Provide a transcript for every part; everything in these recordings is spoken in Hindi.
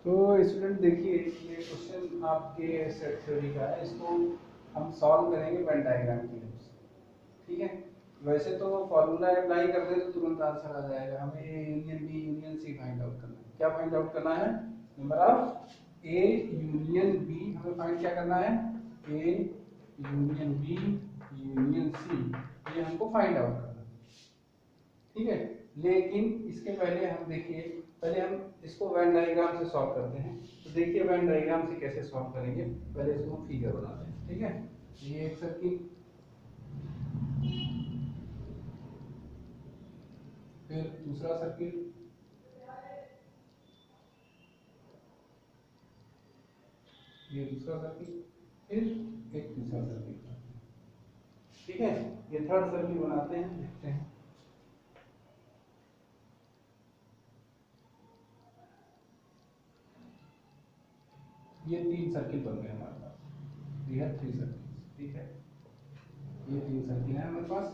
तो स्टूडेंट देखिए, ये क्वेश्चन आपके सेट थ्योरी का है। इसको हम सॉल्व करेंगे वेन डायग्राम की हेल्प से। ठीक है, वैसे तो फॉर्मूला अप्लाई कर दे तो तुरंत आंसर आ जाएगा। हमें A union B union C find out करना है। क्या फाइंड आउट करना है? Number of A union B हमें फाइंड क्या करना है? A union B union C, ये हमको फाइंड आउट करना है। ठीक है, लेकिन इसके पहले हम देखिए, पहले हम इसको वेन डायग्राम से सॉल्व करते हैं। तो देखिए वेन डायग्राम से कैसे सॉल्व करेंगे, पहले इसको हम फिगर बनाते हैं। ठीक है, ये एक सर्किल, फिर दूसरा सर्किल, ये दूसरा सर्किल, फिर एक तीसरा सर्किल। ठीक है, ये थर्ड सर्किल बनाते हैं, देखते हैं। ये 3 सर्किल बन गए हमारे पास, ये 3 सर्किल। ठीक है, ये 3 सर्किल है हमारे पास।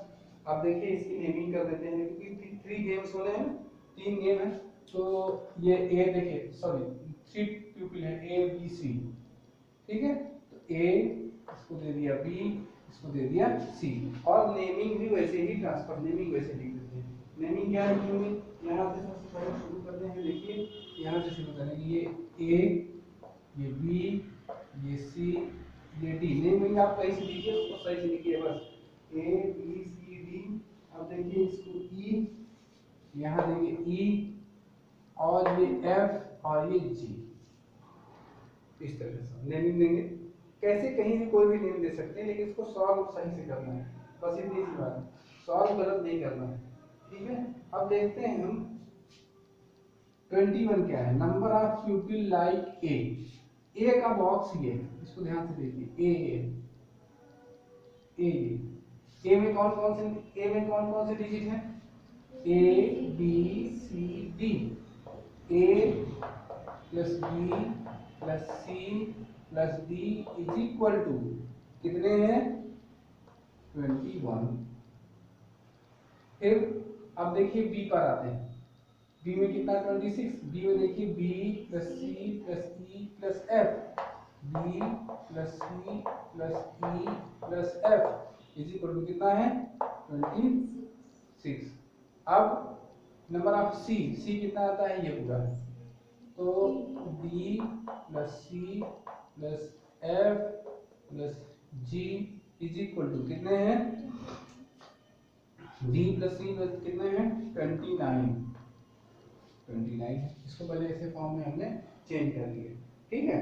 अब देखिए इसकी नेमिंग कर देते हैं, क्योंकि 3 गेम्स होने हैं, 3 गेम है। तो ये ए, देखिए सॉरी 3 ट्यूपल है, ए बी सी। ठीक है, तो ए इसको दे दिया बी, इसको दे दिया सी, और नेमिंग भी वैसे ही ट्रांसफर नेमिंग वैसे लिख देते हैं। नेमिंग क्या है? नेमिंग यहाँ से सबसे पहले शुरू करते हैं। देखिए यहाँ से शुरू करेंगे, ये ए, ये बी, ये सी, ये डी। नेमिंग आप कहीं से लीजिए, उसको सही से लिखिए बस, ए बी सी डी। अब देखिए इसको ई, यहाँ देंगे ई, और ये एफ, और ये जी। इस तरह से नेमिंग देंगे। कैसे कहीं भी कोई भी नेम दे सकते हैं, लेकिन इसको सॉल्व सही से करना है, बस इतनी सी बात है, सॉल्व गलत नहीं करना है। ठीक है, अब देखते हैं हम 21 क्या है? Number of pupil like A. A का बॉक्स ये, इसको ध्यान से देखिए, ए में कौन कौन से डिजिट है? A B C D. A plus B plus C plus D is equal to कितने हैं? 21। फिर अब देखिए बी पर आते हैं। बी में कितना? 26। बी में देखिए B plus C plus E plus F, B plus C plus E plus F is equal to कितना है? 26। अब नंबर ऑफ सी, सी कितना आता है? ये पूरा है। तो D plus C plus F plus G is equal to कितने हैं? डी प्लस सी प्लस कितने हैं? 29 है। इसको पहले ऐसे फॉर्म में हमने चेंज कर लिया। ठीक है,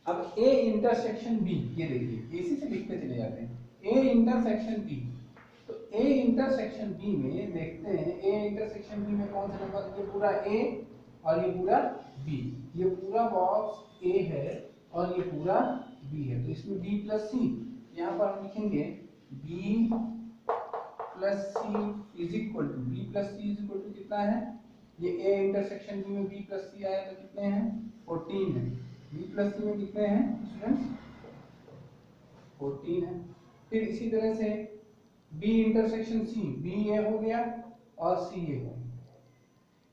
अब ए इंटरसेक्शन बी, ये देखिए इसी से लिखते चले जाते हैं, ए इंटरसेक्शन बी। तो ए इंटरसेक्शन बी में देखते हैं, ए इंटरसेक्शन बी में कौन सा नंबर? ये पूरा ए और ये पूरा बी, ये पूरा बॉक्स ए है और ये पूरा बी है। तो इसमें बी प्लस सी, यहाँ पर हम लिखेंगे B plus C is equal to, B plus C is equal to कितना है? ये ए इंटरसेक्शन बी में बी प्लस सी आया तो कितने हैं? 14 है। बी प्लस सी में कितने हैं स्टूडेंट्स? 14 है। फिर इसी तरह से बी इंटरसेक्शन सी, बी ए हो गया और सी ए हो गया।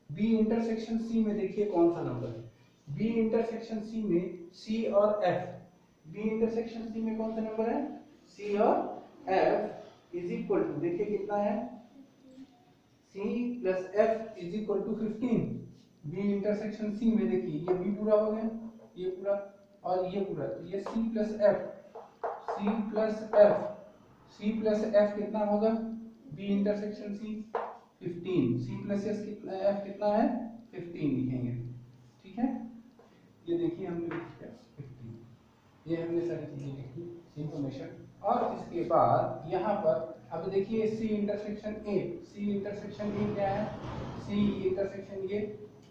बी इंटरसेक्शन सी में देखिए कौन सा नंबर है? बी इंटरसेक्शन सी में सी और एफ, बी इंटरसेक्शन सी में कौन सा नंबर है? सी और एफ इज इक्वल टू, देखिए कितना है? C plus F is equal to 15। B intersection C में देखिए ये बी पूरा हो गया, ये पूरा और ये पूरा, तो ये C plus F, C plus F, C plus F कितना होगा? B intersection C 15, C plus F कितना है? 15 लिखेंगे। ठीक है, ये देखिए हमने लिख दिया 15। ये हमने सारी चीजें लिखी इंफॉर्मेशन। और इसके बाद यहाँ पर अब देखिए सी intersection A, C intersection A क्या है? सी इंटरसेक्शन ये,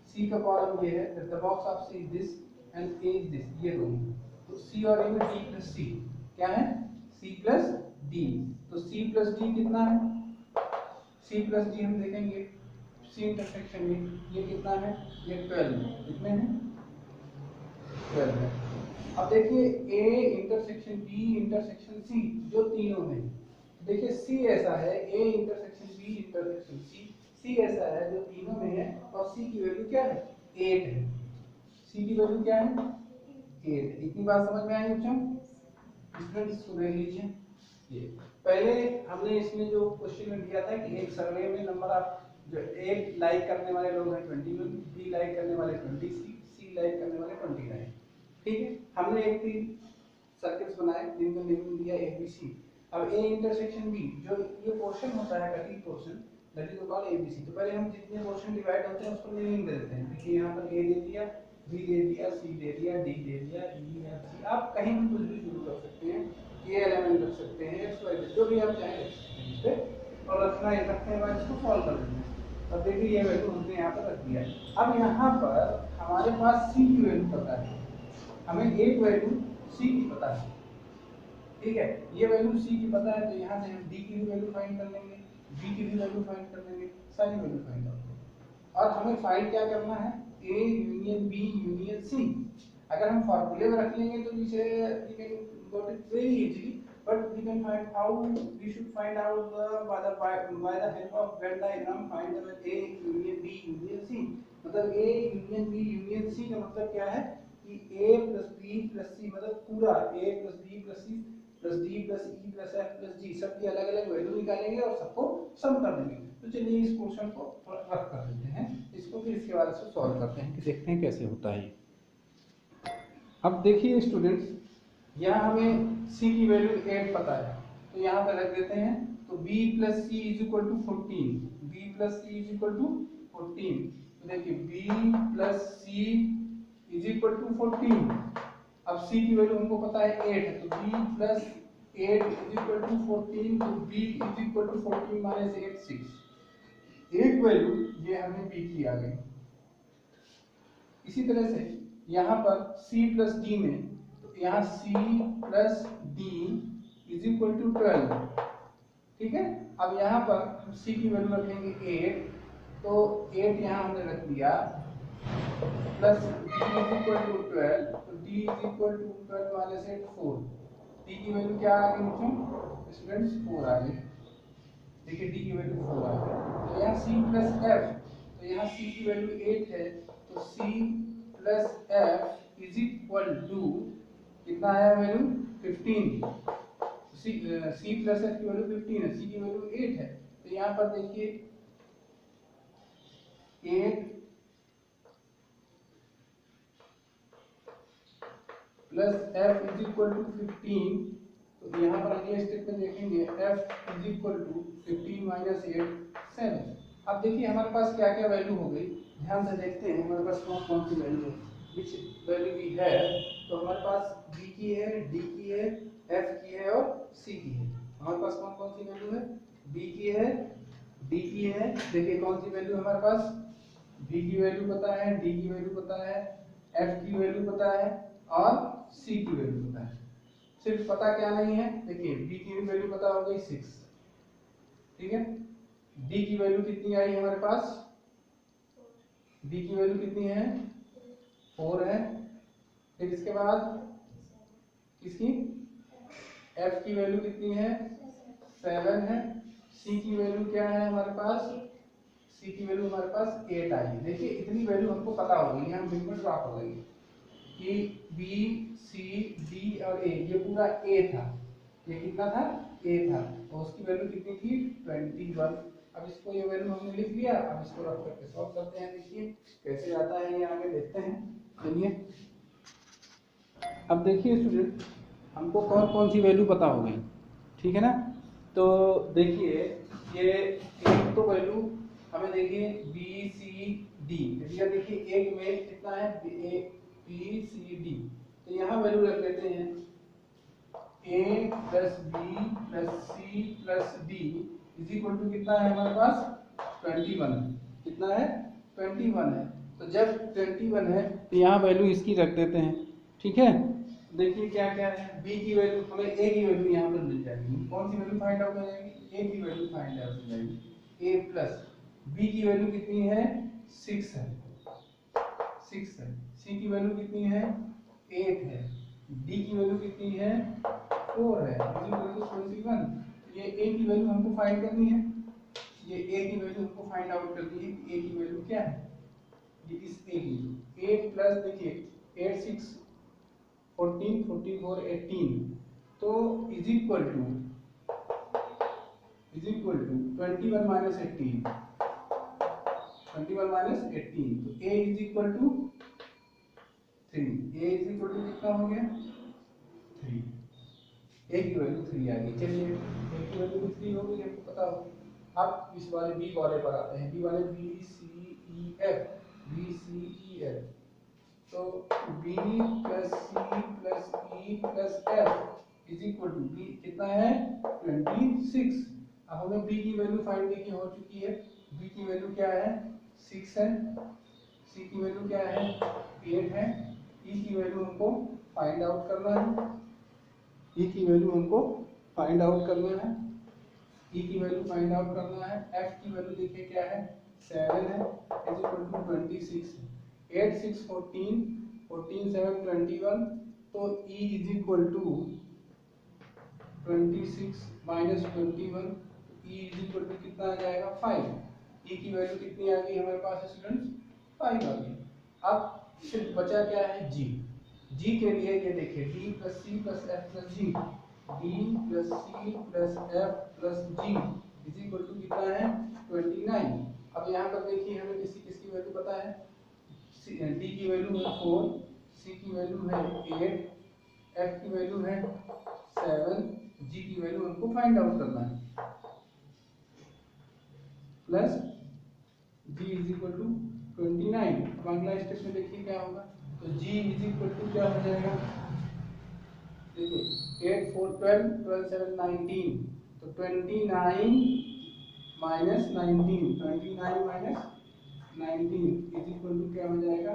सी का कॉलम ये है, the box of C is this and A is this, ये दोनों। तो सी और ए में डी प्लस सी क्या है? C plus D. तो सी प्लस डी कितना है? सी प्लस डी हम देखेंगे सी इंटरसेक्शन में, ये कितना है? ये 12। कितने हैं? 12 है। अब देखिए A intersection B intersection C, जो तीनों में देखिए सी ऐसा है, A intersection B intersection C, C ऐसा है जो तीनों में है और सी की वैल्यू क्या है? 8 है। सी की वैल्यू क्या है 8। इतनी बात समझ में आई बच्चों? स्टूडेंट्स इसको देख लीजिए। ये पहले हमने इसमें जो क्वेश्चन में दिया था कि एक सर्वे में नंबर ऑफ जो एक लाइक करने वाले लोग हैं 21, बी लाइक करने वाले 20, सी लाइक करने वाले 29। ठीक है, हमने एक तीन सर्कल्स बनाए जिनका नेम दिया ए बी सी। अब ए इंटरसेक्शन बी, जो ये पोर्शन होता है cutting portion, that is called A B C. तो पहले हम जितने पोर्शन डिवाइड होते हैं उसको नेमिंग दे देते हैं। देखिए यहाँ पर ए दे दिया, बी दे दिया, सी दे दिया, डी दे दिया, ई एफ सी। आप कहीं भी कुछ भी शुरू कर सकते हैं, ये एलिमेंट रख सकते हैं, एक्स वाई जो भी आप चाहें रख सकते हैं इस पे, और रखने के बाद इसको सॉल्व कर देते हैं। अब देखिए ये वैल्यू हमने यहाँ पर रख दिया है। अब यहाँ पर हमारे पास सी की वैल्यू पता है, हमें एक वैल्यू सी की पता है। ठीक है, ये वैल्यू सी की पता है, तो यहाँ से हम डी की भी वैल्यू फाइंड कर लेंगे, बी की भी वैल्यू फाइंड कर लेंगे, सारी वैल्यू फाइंड कर लेंगे। और हमें फाइंड क्या करना है, A union B union C. अगर हम फॉर्मूले में रख लेंगे तो इसे we can got it very easily, but we can find how we should find out by the help of Venn diagram find the A union B union C. मतलब A union B union C का मतलब क्या है कि a plus B plus C, मतलब पूरा a plus B plus C plus D plus E plus F plus G, सबकी अलग अलग वैल्यू निकालेंगे और सबको सम कर देंगे। तो चलिए इस क्वेश्चन को थोड़ा रफ कर देते हैं, इसको फिर इसके बाद से सॉल्व करते हैं कि देखते हैं कैसे होता है। अब देखिए स्टूडेंट्स, यहाँ हमें c की वैल्यू 8 पता है, तो यहाँ पर रख देते हैं। तो b plus C is equal to 14, b plus C is equal to 14। तो देखिए b plus C is equal to 14। अब c की वैल्यू हमको पता है 8 है, तो b plus 8 is equal to 14। तो b is equal to 14 minus 8 6। एक वैल्यू ये हमें b की आ गई। इसी तरह से यहाँ पर c प्लस d में, तो यहाँ c plus d is equal to 12। ठीक है, अब यहाँ पर हम c की वैल्यू रखेंगे 8, तो 8 यहाँ हमने रख दिया, plus d is equal to 12, तो d is equal to 12 minus 8 4। d की वैल्यू क्या आ गई बच्चों स्टूडेंट्स 4 आ गई। देखिए d की वैल्यू 4 आ गई। तो यहाँ c प्लस f, तो यहाँ c की वैल्यू 8 है, तो c plus f is equal to कितना आया वैल्यू 15। c प्लस f की वैल्यू 15 है, c की वैल्यू 8 है, तो यहाँ पर देखिए 8 plus f is equal to 15। तो यहाँ पर अगले स्टेप में देखेंगे f is equal to 15 minus 8 7। अब देखिए हमारे पास क्या क्या वैल्यू हो गई, ध्यान से देखते हैं हमारे पास कौन कौन सी वैल्यू है, विच वैल्यू भी है। तो हमारे पास b की है, d की है, f की है और c की है। हमारे पास कौन कौन सी वैल्यू है, b की है, d की है। देखिए कौन सी वैल्यू हमारे पास, b की वैल्यू पता है, d की वैल्यू पता है, f की वैल्यू पता है और c की वैल्यू पता है। सिर्फ पता क्या नहीं है, देखिए b की भी वैल्यू पता हो गई 6। ठीक है, d की वैल्यू कितनी आई हमारे पास, d की वैल्यू कितनी है 4 है। फिर इसके बाद किसकी, f की वैल्यू कितनी है 7 है। c की वैल्यू क्या है हमारे पास, c की वैल्यू हमारे पास 8 आई। देखिए इतनी वैल्यू हमको पता हो गई, हम बिल्कुल ड्रॉ कर देंगे कि b c d और a, ये पूरा a था, ये कितना था a था, तो उसकी वैल्यू कितनी थी 21। अब इसको ये वैल्यू हमने लिख लिया, अब इसको रख करके सॉल्व करते हैं। देखिए कैसे आता है ये आगे देखते हैं। चलिए अब देखिए स्टूडेंट, हमको कौन कौन सी वैल्यू पता हो गई, ठीक है ना। तो देखिए ये एक तो वैल्यू हमें देखिए बी सी डी दिया, देखिए एक में कितना है ए बी सी डी, तो यहाँ वैल्यू रख लेते हैं a plus B plus C plus D is equal to कितना है हमारे पास 21। कितना है 21 है। तो जब 21 है तो यहाँ वैल्यू इसकी रख देते हैं। ठीक है, देखिए क्या क्या है, b की वैल्यू हमें a की वैल्यू यहाँ पर मिल जाएगी। कौन सी वैल्यू फाइंड आउट हो जाएगी, a की वैल्यू फाइंड आउट हो जाएगी। a प्लस b की वैल्यू कितनी है 6 है, 6 है। c की वैल्यू कितनी है 8 है, d की वैल्यू कितनी है 4 है, इज इक्वल टू 21। ये a की वैल्यू हमको फाइंड करनी है, ये a की वैल्यू हमको फाइंड आउट करनी है कि a की वैल्यू क्या है। ये इस ए की 8 प्लस देखिए 8 6 14 14 4 18 तो इज इक्वल टू 21 माइनस 18 तो a is equal to 3 a is equal to कितना हो गया 3 a की वैल्यू 3 आ गई। चलिए a की वैल्यू 3 हो गई आपको पता हो। अब इस वाले b वाले पर आते हैं। b वाले b c e f तो b plus c plus e plus f is equal to b कितना है 26। अब हमें b की वैल्यू फाइंड की हो चुकी है। b की वैल्यू क्या है 6 है, c की वैल्यू क्या है 8 है, e की वैल्यू हमको फाइंड आउट करना है। e की वैल्यू हमको फाइंड आउट करना है। e की वैल्यू फाइंड आउट करना है। f की वैल्यू देखिए क्या है 7 है इज इक्वल टू 26। 8 6 14 14 7 21 तो e is equal to 26 minus 21 e is equal to कितना आ जाएगा 5। e की वैल्यू कितनी आ गई हमारे पास स्टूडेंट्स 5 आ गई। अब सिर्फ बचा क्या है g। g के लिए ये देखिए d plus c plus f plus g d plus c plus f plus g is equal to कितना है 29। अब यहाँ पर देखिए हमें किसकी वैल्यू पता है d की वैल्यू है 4, c की वैल्यू है 8, f की वैल्यू है 7, g की वैल्यू हमको फाइंड आउट करना है। Plus g is equal to 29। अब अगला स्टेप में देखिए क्या होगा तो g इज इक्वल टू क्या हो जाएगा देखिए 8 4 12 12 7 19 तो 29 minus 19 29 minus 19 is equal to क्या हो जाएगा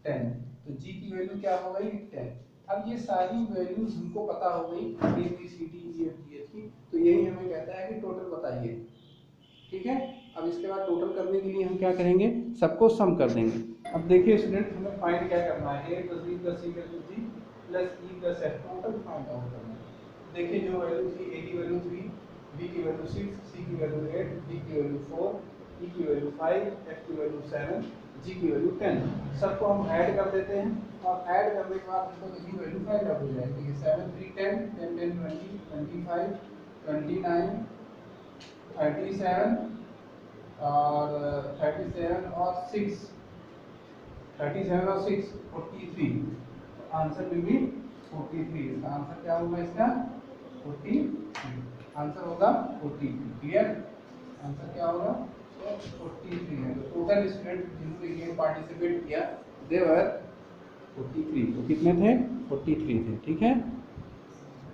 10। तो g की वैल्यू क्या हो गई 10। अब ये सारी वैल्यूज हमको पता हो गई a b c d e f g h की। तो यही हमें कहता है कि टोटल बताइए। ठीक है, अब इसके बाद टोटल करने के लिए हम क्या करेंगे सबको सम कर देंगे। अब देखिए स्टूडेंट हमें फाइंड क्या करना है a plus b plus c plus d plus e plus f total find out करना है। देखिए जो वैल्यू थी a की वैल्यू 3, b की वैल्यू 6, c की वैल्यू 8, d की वैल्यू 4, e की वैल्यू 5, f की वैल्यू 7, g की वैल्यू 10। सबको हम ऐड कर देते हैं और ऐड करने के बाद हमको इसकी वैल्यू फाइंड आउट हो जाएगी। 7 3 10 10 10 20 25 29 37 और 37 और 6 37 और 6 43। Answer will be 43। इसका आंसर क्या होगा इसका 43। आंसर होगा 43। क्लियर, आंसर क्या होगा 43 है। तो टोटल स्टूडेंट जिन्होंने ये पार्टिसिपेट किया देवर 43। तो कितने थे 43 थे। ठीक है।